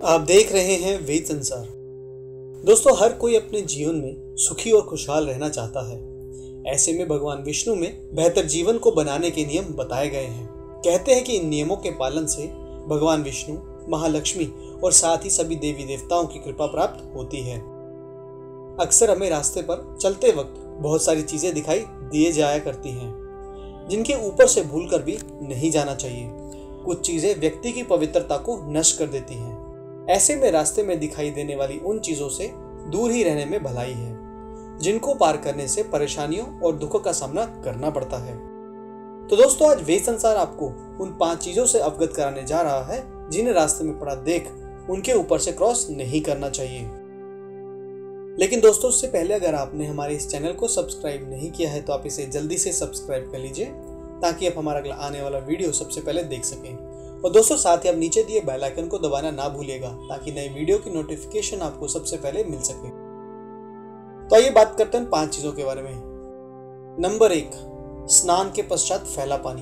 आप देख रहे हैं वेद संसार। दोस्तों, हर कोई अपने जीवन में सुखी और खुशहाल रहना चाहता है। ऐसे में भगवान विष्णु में बेहतर जीवन को बनाने के नियम बताए गए हैं। कहते हैं कि इन नियमों के पालन से भगवान विष्णु, महालक्ष्मी और साथ ही सभी देवी देवताओं की कृपा प्राप्त होती है। अक्सर हमें रास्ते पर चलते वक्त बहुत सारी चीजें दिखाई दिए जाया करती हैं, जिनके ऊपर से भूलकर भी नहीं जाना चाहिए। कुछ चीजें व्यक्ति की पवित्रता को नष्ट कर देती हैं। ऐसे में रास्ते में दिखाई देने वाली उन चीजों से दूर ही रहने में भलाई है, जिनको पार करने से परेशानियों और दुखों का सामना करना पड़ता है। तो दोस्तों, आज वेद संसार आपको उन 5 चीजों से अवगत कराने जा रहा है, जिन्हें रास्ते में पड़ा देख उनके ऊपर से क्रॉस नहीं करना चाहिए। लेकिन दोस्तों, उससे पहले अगर आपने हमारे इस चैनल को सब्सक्राइब नहीं किया है तो आप इसे जल्दी से सब्सक्राइब कर लीजिए, ताकि आप हमारा अगला आने वाला वीडियो सबसे पहले देख सकें। और दोस्तों, साथ ही आप नीचे दिए बेल आइकन को दबाना ना भूलिएगा, ताकि नए वीडियो की नोटिफिकेशन आपको सबसे पहले मिल सके। तो आइए बात करते हैं 5 चीजों के बारे में। नंबर 1, स्नान के पश्चात फैला पानी।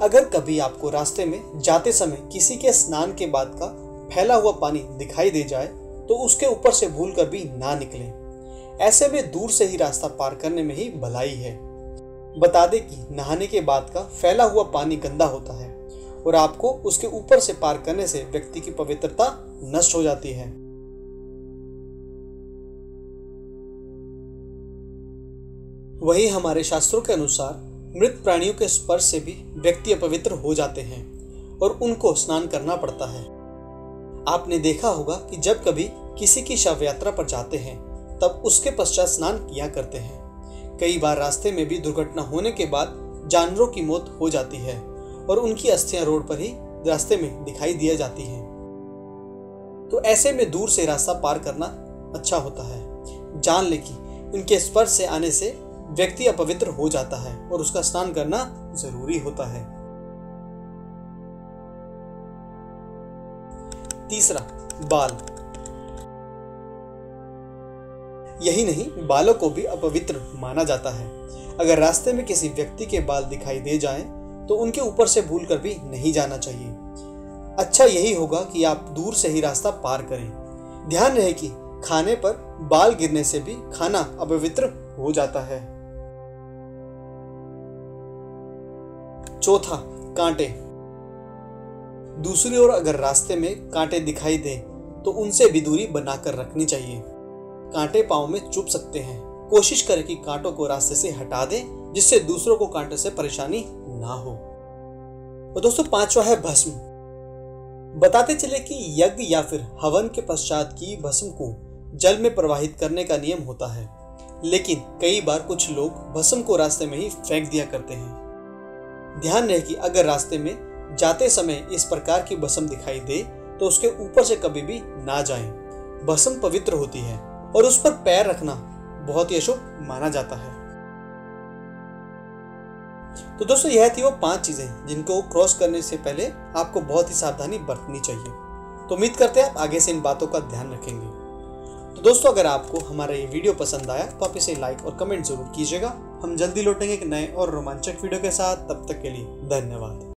अगर कभी आपको रास्ते में जाते समय किसी के स्नान के बाद का फैला हुआ पानी दिखाई दे जाए तो उसके ऊपर से भूल कर भी ना निकलें। ऐसे में दूर से ही रास्ता पार करने में ही भलाई है। बता दें कि नहाने के बाद का फैला हुआ पानी गंदा होता है और आपको उसके ऊपर से पार करने से व्यक्ति की पवित्रता नष्ट हो जाती है। वही हमारे शास्त्रों के अनुसार मृत प्राणियों के स्पर्श से भी व्यक्ति अपवित्र हो जाते हैं और उनको स्नान करना पड़ता है। आपने देखा होगा कि जब कभी किसी की शव यात्रा पर जाते हैं तब उसके पश्चात स्नान किया करते हैं। कई बार रास्ते में भी दुर्घटना होने के बाद जानवरों की मौत हो जाती है और उनकी अस्थियां रोड पर ही रास्ते में दिखाई दिया जाती हैं। तो ऐसे में दूर से रास्ता पार करना अच्छा होता है। जान ले कि उनके स्पर्श से आने से व्यक्ति अपवित्र हो जाता है और उसका स्नान करना जरूरी होता है। तीसरा, बाल। यही नहीं, बालों को भी अपवित्र माना जाता है। अगर रास्ते में किसी व्यक्ति के बाल दिखाई दे जाएं, तो उनके ऊपर से भूलकर भी नहीं जाना चाहिए। अच्छा यही होगा कि आप दूर से ही रास्ता पार करें। ध्यान रहे कि खाने पर बाल गिरने से भी खाना अपवित्र हो जाता है। चौथा, कांटे। दूसरी ओर अगर रास्ते में कांटे दिखाई दे तो उनसे भी दूरी बनाकर रखनी चाहिए। कांटे पांव में चुभ सकते हैं। कोशिश करें कि कांटों को रास्ते से हटा दें, जिससे दूसरों को कांटे से परेशानी ना हो। और दोस्तों, 5वां है भस्म। बताते चले कि यज्ञ या फिर हवन के पश्चात की भस्म को जल में प्रवाहित करने का नियम होता है, लेकिन कई बार कुछ लोग भस्म को रास्ते में ही फेंक दिया करते हैं। ध्यान रहे कि अगर रास्ते में जाते समय इस प्रकार की भस्म दिखाई दे तो उसके ऊपर से कभी भी ना जाएं। भस्म पवित्र होती है और उस पर पैर रखना बहुत ही अशुभ माना जाता है। तो दोस्तों, यह थी वो 5 चीजें जिनको क्रॉस करने से पहले आपको बहुत ही सावधानी बरतनी चाहिए। तो उम्मीद करते हैं आप आगे से इन बातों का ध्यान रखेंगे। तो दोस्तों, अगर आपको हमारा ये वीडियो पसंद आया तो आप इसे लाइक और कमेंट जरूर कीजिएगा। हम जल्दी लौटेंगे एक नए और रोमांचक वीडियो के साथ। तब तक के लिए धन्यवाद।